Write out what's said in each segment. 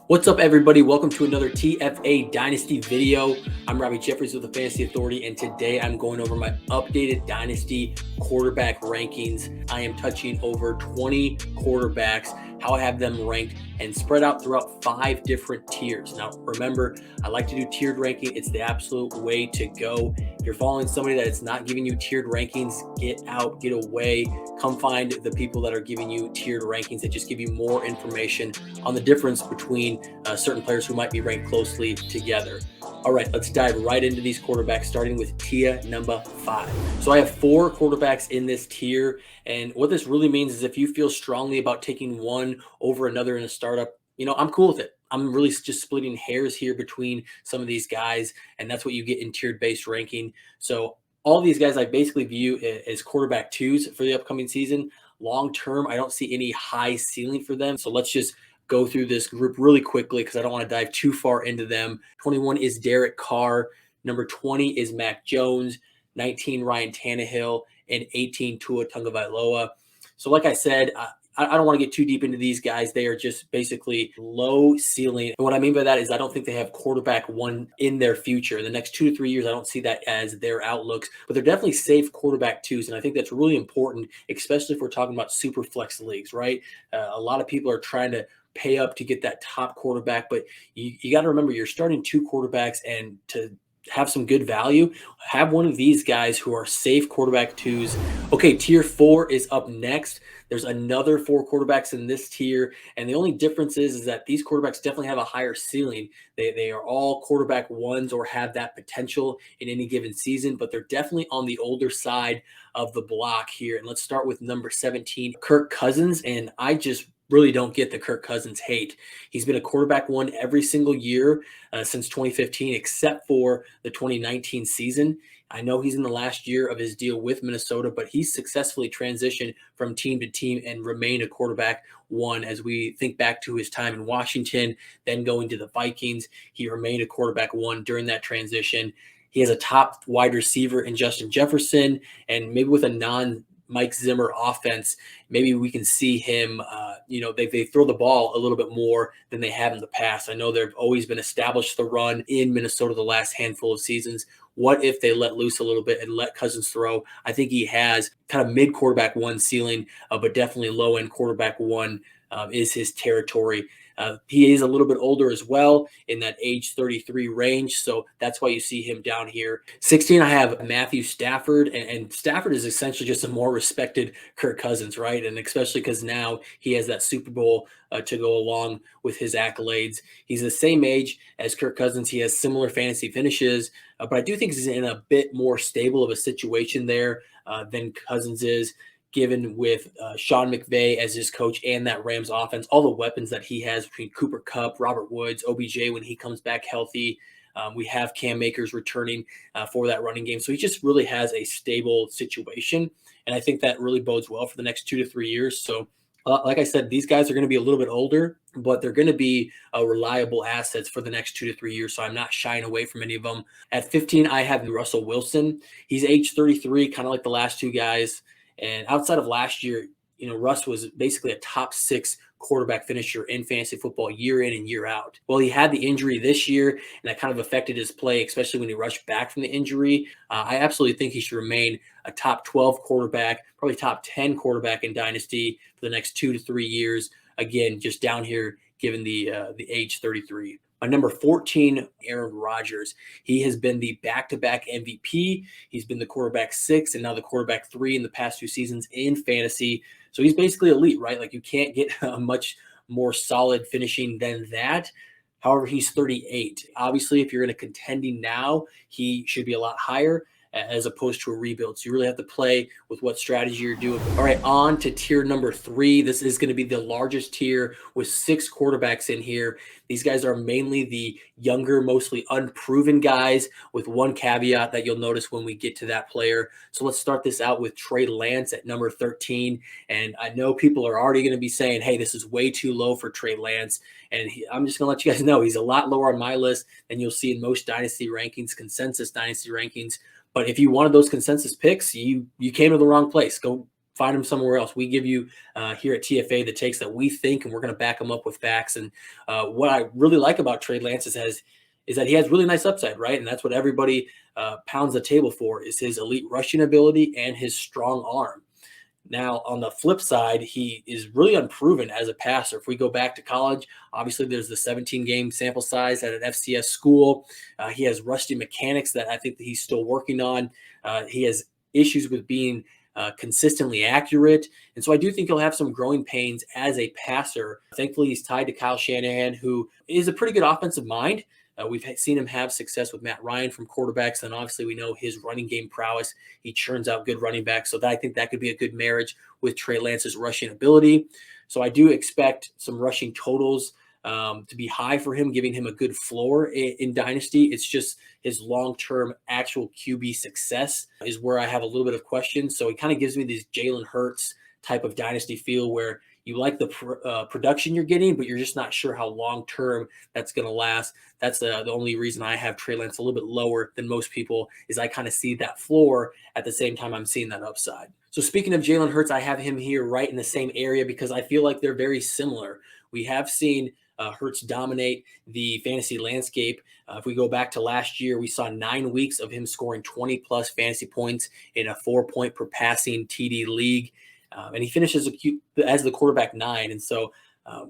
What's up, everybody? Welcome to another TFA Dynasty video. I'm Robby Jeffries with the Fantasy Authority, and today I'm going over my updated Dynasty quarterback rankings. I am touching over 20 quarterbacks, how I have them ranked, and spread out throughout 5 different tiers. Now, remember, I like to do tiered ranking. It's the absolute way to go. If you're following somebody that is not giving you tiered rankings, get out, get away. Come find the people that are giving you tiered rankings that just give you more information on the difference between certain players who might be ranked closely together. All right, let's dive right into these quarterbacks, starting with tier number 5. So I have 4 quarterbacks in this tier, and what this really means is if you feel strongly about taking one over another in a startup, I'm cool with it. I'm really just splitting hairs here between some of these guys, and that's what you get in tiered based ranking. So all of these guys I basically view as quarterback twos for the upcoming season. Long term, I don't see any high ceiling for them. So let's just go through this group really quickly because I don't want to dive too far into them. 21 is Derek Carr. Number 20 is Mac Jones. 19, Ryan Tannehill. And 18, Tua Tagovailoa. So like I said, I don't want to get too deep into these guys. They are just basically low ceiling. And what I mean by that is I don't think they have quarterback one in their future. In the next 2 to 3 years, I don't see that as their outlooks, but they're definitely safe quarterback twos. And I think that's really important, especially if we're talking about super flex leagues, right? A lot of people are trying to pay up to get that top quarterback, but you got to remember you're starting 2 quarterbacks, and to have some good value, have one of these guys who are safe quarterback twos. Okay, tier 4 is up next. There's another 4 quarterbacks in this tier, and the only difference is that these quarterbacks definitely have a higher ceiling. They are all quarterback ones or have that potential in any given season, but they're definitely on the older side of the block here. And let's start with number 17, Kirk Cousins, and I just really don't get the Kirk Cousins hate. He's been a quarterback one every single year since 2015, except for the 2019 season. I know he's in the last year of his deal with Minnesota, but he's successfully transitioned from team to team and remained a quarterback one. As we think back to his time in Washington, then going to the Vikings, he remained a quarterback one during that transition. He has a top wide receiver in Justin Jefferson, and maybe with a Mike Zimmer offense, maybe we can see him, they throw the ball a little bit more than they have in the past. I know they've always been established the run in Minnesota the last handful of seasons. What if they let loose a little bit and let Cousins throw? I think he has kind of mid quarterback one ceiling, but definitely low end quarterback one is his territory. He is a little bit older as well, in that age 33 range. So that's why you see him down here. 16, I have Matthew Stafford. And Stafford is essentially just a more respected Kirk Cousins, right? And especially because now he has that Super Bowl to go along with his accolades. He's the same age as Kirk Cousins. He has similar fantasy finishes, but I do think he's in a bit more stable of a situation there than Cousins is, given with Sean McVay as his coach and that Rams offense, all the weapons that he has between Cooper Kupp, Robert Woods, OBJ when he comes back healthy. We have Cam Akers returning for that running game. So he just really has a stable situation. And I think that really bodes well for the next 2 to 3 years. So like I said, these guys are going to be a little bit older, but they're going to be reliable assets for the next 2 to 3 years. So I'm not shying away from any of them. At 15, I have Russell Wilson. He's age 33, kind of like the last 2 guys. And outside of last year, Russ was basically a top 6 quarterback finisher in fantasy football year in and year out. Well, he had the injury this year, and that kind of affected his play, especially when he rushed back from the injury. I absolutely think he should remain a top 12 quarterback, probably top 10 quarterback in Dynasty for the next 2 to 3 years. Again, just down here, given the age 33. My number 14, Aaron Rodgers. He has been the back-to-back MVP. He's been the quarterback 6 and now the quarterback 3 in the past 2 seasons in fantasy. So he's basically elite, right? Like, you can't get a much more solid finishing than that. However, he's 38. Obviously, if you're in a contending now, he should be a lot higher as opposed to a rebuild. So you really have to play with what strategy you're doing. All right, on to tier number 3. This is going to be the largest tier with 6 quarterbacks in here. These guys are mainly the younger, mostly unproven guys, with one caveat that you'll notice when we get to that player. So let's start this out with Trey Lance at number 13. And I know people are already going to be saying, hey, this is way too low for Trey Lance. And I'm just going to let you guys know he's a lot lower on my list than you'll see in most Dynasty rankings, consensus Dynasty rankings. But if you wanted those consensus picks, you came to the wrong place. Go find him somewhere else. We give you here at TFA the takes that we think, and we're going to back them up with facts. And what I really like about Trey Lance is that he has really nice upside, right? And that's what everybody pounds the table for, is his elite rushing ability and his strong arm. Now, on the flip side, he is really unproven as a passer. If we go back to college, obviously there's the 17-game sample size at an FCS school. He has rusty mechanics that I think that he's still working on. He has issues with being consistently accurate. And so I do think he'll have some growing pains as a passer. Thankfully, he's tied to Kyle Shanahan, who is a pretty good offensive mind. We've seen him have success with Matt Ryan from quarterbacks, and obviously we know his running game prowess. He churns out good running backs, so I think that could be a good marriage with Trey Lance's rushing ability. So I do expect some rushing totals to be high for him, giving him a good floor in Dynasty. It's just his long-term actual QB success is where I have a little bit of questions. So he kind of gives me this Jalen Hurts type of Dynasty feel where you like the production you're getting, but you're just not sure how long-term that's going to last. That's the only reason I have Trey Lance a little bit lower than most people, is I kind of see that floor at the same time I'm seeing that upside. So speaking of Jalen Hurts, I have him here right in the same area because I feel like they're very similar. We have seen Hurts dominate the fantasy landscape. If we go back to last year, we saw 9 weeks of him scoring 20-plus fantasy points in a 4-point per passing TD league. And he finishes as the quarterback 9. And so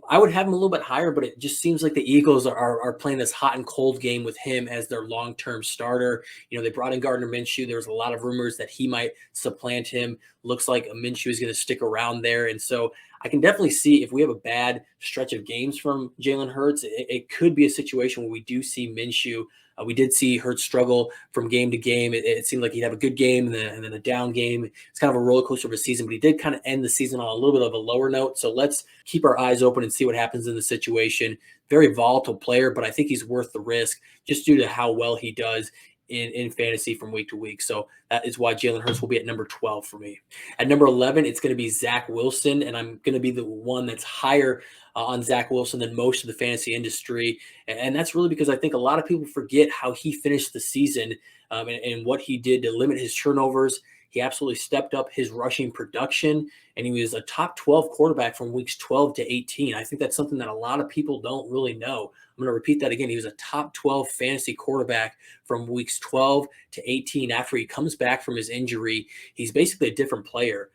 I would have him a little bit higher, but it just seems like the Eagles are playing this hot and cold game with him as their long-term starter. You know, they brought in Gardner Minshew. There was a lot of rumors that he might supplant him. Looks like Minshew is going to stick around there. And so I can definitely see if we have a bad stretch of games from Jalen Hurts, it could be a situation where we do see Minshew. We did see Hurts struggle from game to game. It seemed like he'd have a good game and then a down game. It's kind of a roller coaster of a season, but he did kind of end the season on a little bit of a lower note. So let's keep our eyes open and see what happens in the situation. Very volatile player, but I think he's worth the risk just due to how well he does in fantasy from week to week. So that is why Jalen Hurts will be at number 12 for me. At number 11, it's going to be Zach Wilson, and I'm going to be the one that's higher on Zach Wilson than most of the fantasy industry. And that's really because I think a lot of people forget how he finished the season and what he did to limit his turnovers. He absolutely stepped up his rushing production, and he was a top 12 quarterback from weeks 12 to 18. I think that's something that a lot of people don't really know. I'm going to repeat that again. He was a top 12 fantasy quarterback from weeks 12 to 18. After he comes back from his injury, he's basically a different player.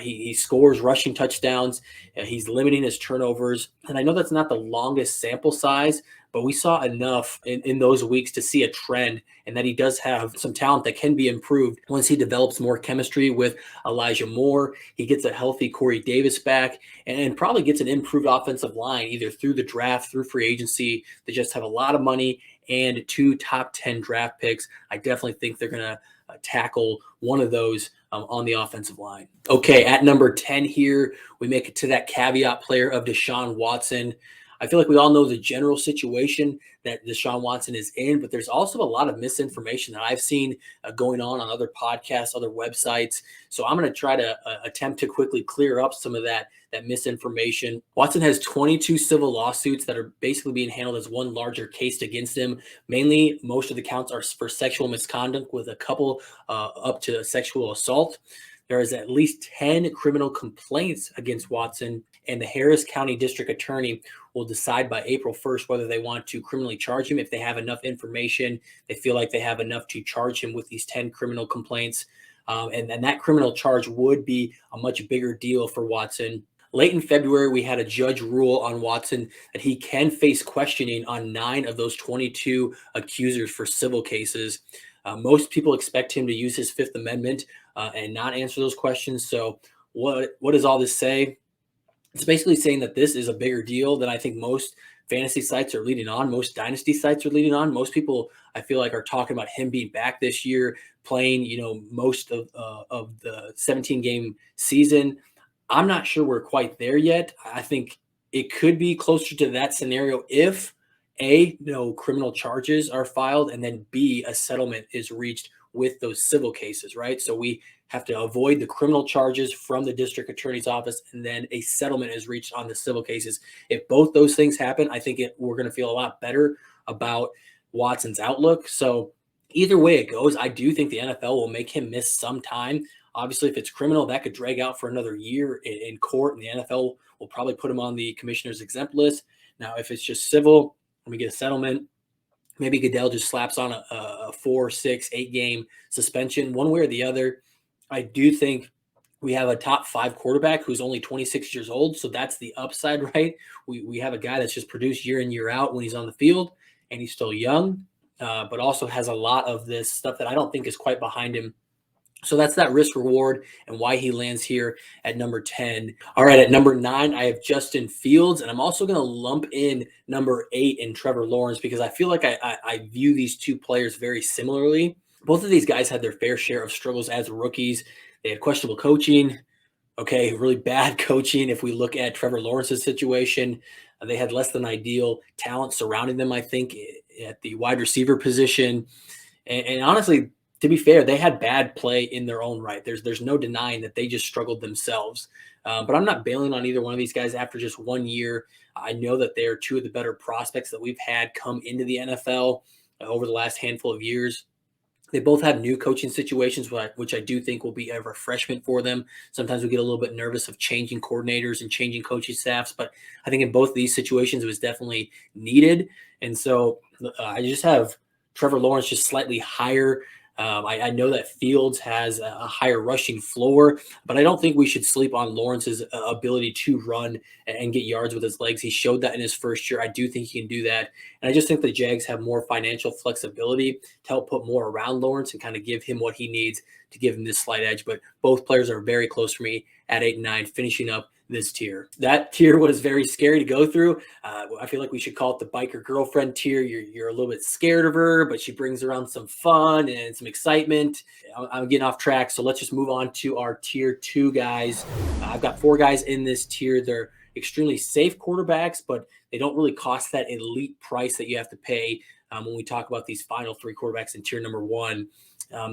He scores rushing touchdowns. He's limiting his turnovers. And I know that's not the longest sample size, but we saw enough in those weeks to see a trend, and that he does have some talent that can be improved once he develops more chemistry with Elijah Moore. He gets a healthy Corey Davis back and probably gets an improved offensive line either through the draft, through free agency. They just have a lot of money and 2 top 10 draft picks. I definitely think they're going to tackle one of those on the offensive line. Okay, at number 10 here, we make it to that caveat player of Deshaun Watson. I feel like we all know the general situation that Deshaun Watson is in, but there's also a lot of misinformation that I've seen going on other podcasts, other websites. So I'm going to try to attempt to quickly clear up some of that misinformation. Watson has 22 civil lawsuits that are basically being handled as one larger case against him. Mainly, most of the counts are for sexual misconduct, with a couple up to sexual assault. There is at least 10 criminal complaints against Watson, and the Harris County District Attorney will decide by April 1st whether they want to criminally charge him. If they have enough information, they feel like they have enough to charge him with these 10 criminal complaints. And that criminal charge would be a much bigger deal for Watson. Late in February, we had a judge rule on Watson that he can face questioning on 9 of those 22 accusers for civil cases. Most people expect him to use his Fifth Amendment and not answer those questions. So what does all this say? It's basically saying that this is a bigger deal than I think most fantasy sites are leading on. Most dynasty sites are leading on. Most people, I feel like, are talking about him being back this year, playing, most of the 17-game season. I'm not sure we're quite there yet. I think it could be closer to that scenario if A, no criminal charges are filed, and then B, a settlement is reached with those civil cases, right? So we have to avoid the criminal charges from the district attorney's office, and then a settlement is reached on the civil cases. If both those things happen, I think we're going to feel a lot better about Watson's outlook. So either way it goes, I do think the NFL will make him miss some time Obviously, if it's criminal, that could drag out for another year in court, and the NFL will probably put him on the commissioner's exempt list. Now, if it's just civil, when we get a settlement, maybe Goodell just slaps on a 4, 6, 8 game suspension, one way or the other. I do think we have a top 5 quarterback who's only 26 years old. So that's the upside, right? We have a guy that's just produced year in, year out when he's on the field, and he's still young, but also has a lot of this stuff that I don't think is quite behind him. So that's that risk reward and why he lands here at number 10. All right, at number 9, I have Justin Fields, and I'm also going to lump in number 8 in Trevor Lawrence because I feel like I view these two players very similarly. Both of these guys had their fair share of struggles as rookies. They had questionable coaching. Okay, really bad coaching. If we look at Trevor Lawrence's situation, they had less than ideal talent surrounding them, I think, at the wide receiver position. And honestly, to be fair, they had bad play in their own right. There's no denying that they just struggled themselves. But I'm not bailing on either one of these guys after just 1 year. I know that they are two of the better prospects that we've had come into the NFL over the last handful of years. They both have new coaching situations, which I do think will be a refreshment for them. Sometimes we get a little bit nervous of changing coordinators and changing coaching staffs, but I think in both of these situations it was definitely needed. And so I just have Trevor Lawrence just slightly higher. I know that Fields has a higher rushing floor, but I don't think we should sleep on Lawrence's ability to run and get yards with his legs. He showed that in his first year. I do think he can do that. And I just think the Jags have more financial flexibility to help put more around Lawrence and kind of give him what he needs to give him this slight edge. But both players are very close for me at 8 and 9, finishing up this tier. That tier was very scary to go through. I feel like we should call it the biker girlfriend tier. You're a little bit scared of her, but she brings around some fun and some excitement. I'm getting off track, so let's just move on to our tier 2 guys. I've got 4 guys in this tier. They're extremely safe quarterbacks, but they don't really cost that elite price that you have to pay when we talk about these final 3 quarterbacks in tier number 1.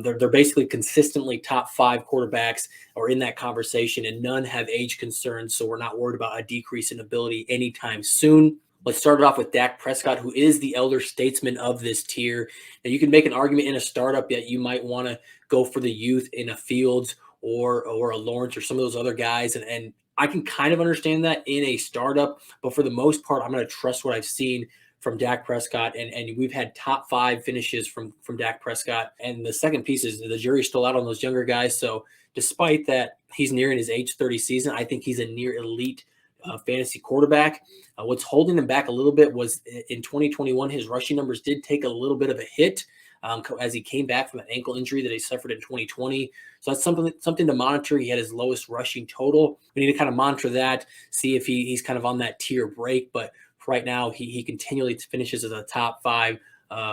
They're basically consistently top 5 quarterbacks or in that conversation, and none have age concerns, so we're not worried about a decrease in ability anytime soon. Let's start it off with Dak Prescott, who is the elder statesman of this tier. Now, you can make an argument in a startup that you might want to go for the youth in a Fields or a Lawrence or some of those other guys, and I can kind of understand that in a startup, but for the most part, I'm going to trust what I've seen from Dak Prescott, and we've had top 5 finishes from Dak Prescott. And the second piece is the jury's still out on those younger guys. So despite that, he's nearing his age 30 season. I think he's a near elite fantasy quarterback. What's holding him back a little bit was in 2021, his rushing numbers did take a little bit of a hit as he came back from an ankle injury that he suffered in 2020. So that's something to monitor. He had his lowest rushing total. We need to kind of monitor that, see if he's kind of on that tier break. But right now, he continually finishes as a top 5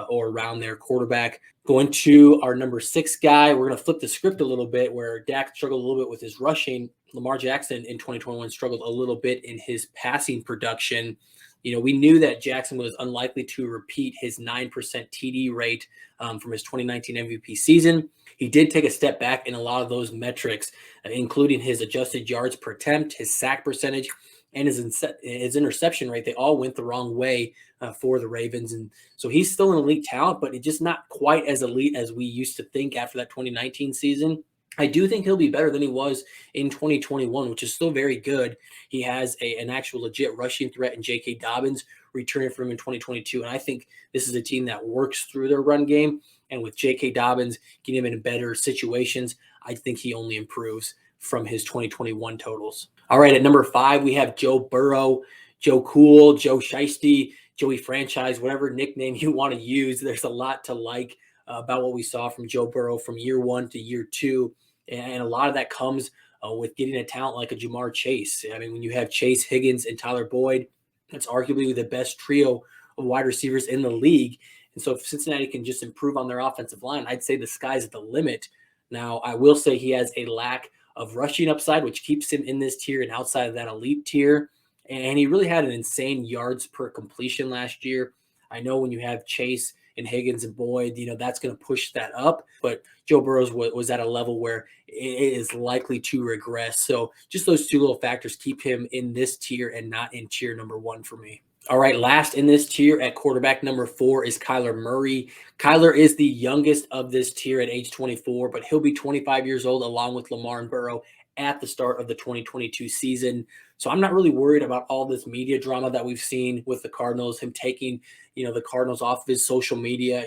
or around there quarterback. Going to our number 6 guy, we're going to flip the script a little bit where Dak struggled a little bit with his rushing. Lamar Jackson in 2021 struggled a little bit in his passing production. You know, we knew that Jackson was unlikely to repeat his 9% TD rate from his 2019 MVP season. He did take a step back in a lot of those metrics, including his adjusted yards per attempt, his sack percentage, and his interception rate. They all went the wrong way for the Ravens. And so he's still an elite talent, but it's just not quite as elite as we used to think after that 2019 season. I do think he'll be better than he was in 2021, which is still very good. He has an actual legit rushing threat in J.K. Dobbins returning for him in 2022. And I think this is a team that works through their run game. And with J.K. Dobbins getting him in better situations, I think he only improves from his 2021 totals. All right, at number 5, we have Joe Burrow, Joe Cool, Joe Shiesty, Joey Franchise, whatever nickname you want to use. There's a lot to like about what we saw from Joe Burrow from year 1 to year 2. And a lot of that comes with getting a talent like a Jamar Chase. I mean, when you have Chase, Higgins, and Tyler Boyd, it's arguably the best trio of wide receivers in the league. And so if Cincinnati can just improve on their offensive line, I'd say the sky's the limit. Now, I will say he has a lack of rushing upside, which keeps him in this tier and outside of that elite tier. And he really had an insane yards per completion last year. I know when you have Chase and Higgins and Boyd, you know, that's going to push that up. But Joe Burrow was at a level where it is likely to regress. So just those 2 little factors keep him in this tier and not in tier number 1 for me. All right, last in this tier at quarterback number 4 is Kyler Murray. Kyler is the youngest of this tier at age 24, but he'll be 25 years old along with Lamar and Burrow at the start of the 2022 season. So I'm not really worried about all this media drama that we've seen with the Cardinals, him taking, the Cardinals off of his social media.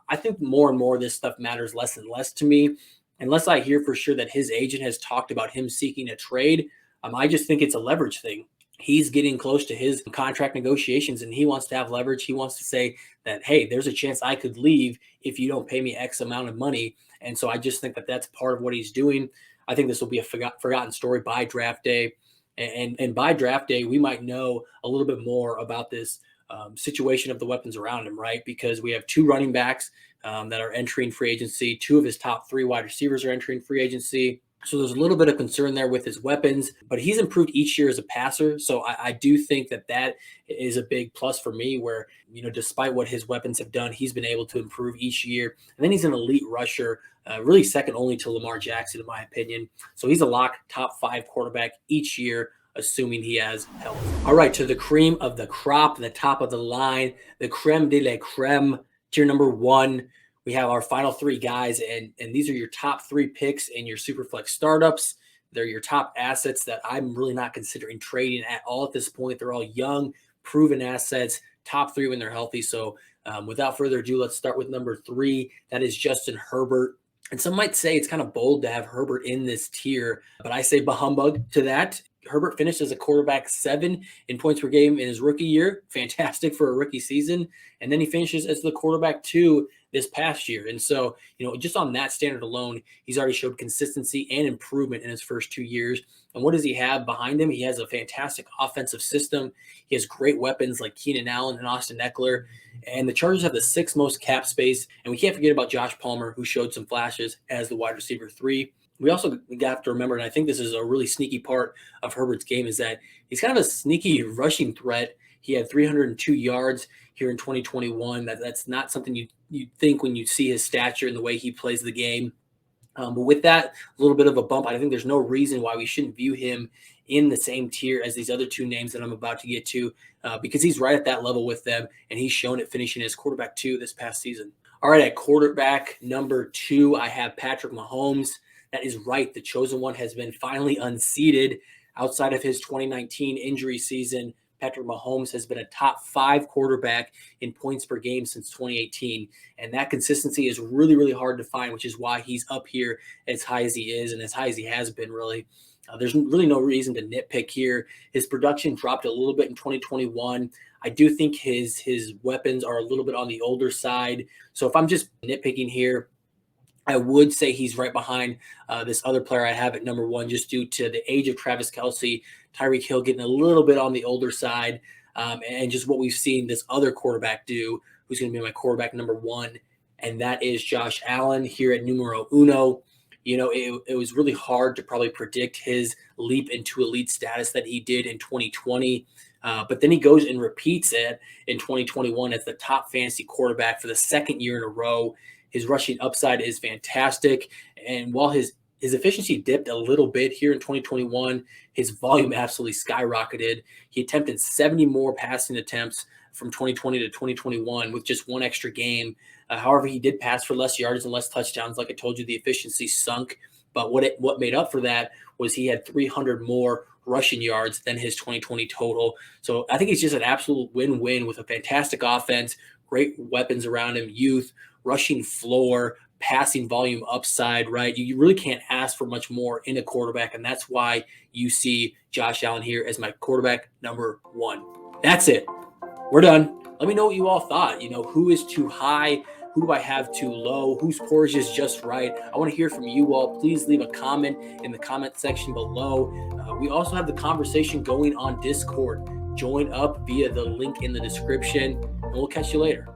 I think more and more this stuff matters less and less to me. Unless I hear for sure that his agent has talked about him seeking a trade, I just think it's a leverage thing. He's getting close to his contract negotiations and he wants to have leverage. He wants to say that, hey, there's a chance I could leave if you don't pay me X amount of money. And so I just think that that's part of what he's doing. I think this will be a forgotten story by draft day. And by draft day, we might know a little bit more about this situation of the weapons around him, right? Because we have 2 running backs that are entering free agency. 2 of his top 3 wide receivers are entering free agency. So there's a little bit of concern there with his weapons, but he's improved each year as a passer. So I do think that that is a big plus for me where, despite what his weapons have done, he's been able to improve each year. And then he's an elite rusher, really second only to Lamar Jackson, in my opinion. So he's a lock top 5 quarterback each year, assuming he has health. All right, to the cream of the crop, the top of the line, the creme de la creme, tier number 1. We have our final 3 guys, and these are your top 3 picks in your Superflex startups. They're your top assets that I'm really not considering trading at all at this point. They're all young, proven assets, top 3 when they're healthy. So without further ado, let's start with number 3. That is Justin Herbert. And some might say it's kind of bold to have Herbert in this tier, but I say bah humbug to that. Herbert finished as a quarterback 7 in points per game in his rookie year. Fantastic for a rookie season. And then he finishes as the quarterback 2 this past year. And so, just on that standard alone, he's already showed consistency and improvement in his first 2 years. And what does he have behind him? He has a fantastic offensive system. He has great weapons like Keenan Allen and Austin Eckler. And the Chargers have the 6th most cap space. And we can't forget about Josh Palmer, who showed some flashes as the wide receiver 3. We also got to remember, and I think this is a really sneaky part of Herbert's game, is that he's kind of a sneaky rushing threat. He had 302 yards here in 2021. That's not something you think when you see his stature and the way he plays the game. But with that, a little bit of a bump, I think there's no reason why we shouldn't view him in the same tier as these other 2 names that I'm about to get to, because he's right at that level with them, and he's shown it finishing as quarterback 2 this past season. All right, at quarterback number 2, I have Patrick Mahomes. That is right. The chosen one has been finally unseated. Outside of his 2019 injury season, Patrick Mahomes has been a top 5 quarterback in points per game since 2018. And that consistency is really, really hard to find, which is why he's up here as high as he is and as high as he has been, really. There's really no reason to nitpick here. His production dropped a little bit in 2021. I do think his weapons are a little bit on the older side. So if I'm just nitpicking here, I would say he's right behind this other player I have at number 1, just due to the age of Travis Kelce, Tyreek Hill getting a little bit on the older side, and just what we've seen this other quarterback do, who's going to be my quarterback number 1, and that is Josh Allen here at numero uno. It was really hard to probably predict his leap into elite status that he did in 2020. But then he goes and repeats it in 2021 as the top fantasy quarterback for the 2nd year in a row. His rushing upside is fantastic. And while his efficiency dipped a little bit here in 2021, his volume absolutely skyrocketed. He attempted 70 more passing attempts from 2020 to 2021 with just 1 extra game. However, he did pass for less yards and less touchdowns. Like I told you, the efficiency sunk. But what made up for that was he had 300 more rushing yards than his 2020 total. So I think he's just an absolute win-win with a fantastic offense, great weapons around him, youth, rushing floor, passing volume upside, right? You really can't ask for much more in a quarterback, and that's why you see Josh Allen here as my quarterback number 1. That's it. We're done. Let me know what you all thought. Who is too high? Who do I have too low? Whose porridge is just right? I want to hear from you all. Please leave a comment in the comment section below. We also have the conversation going on Discord. Join up via the link in the description, and we'll catch you later.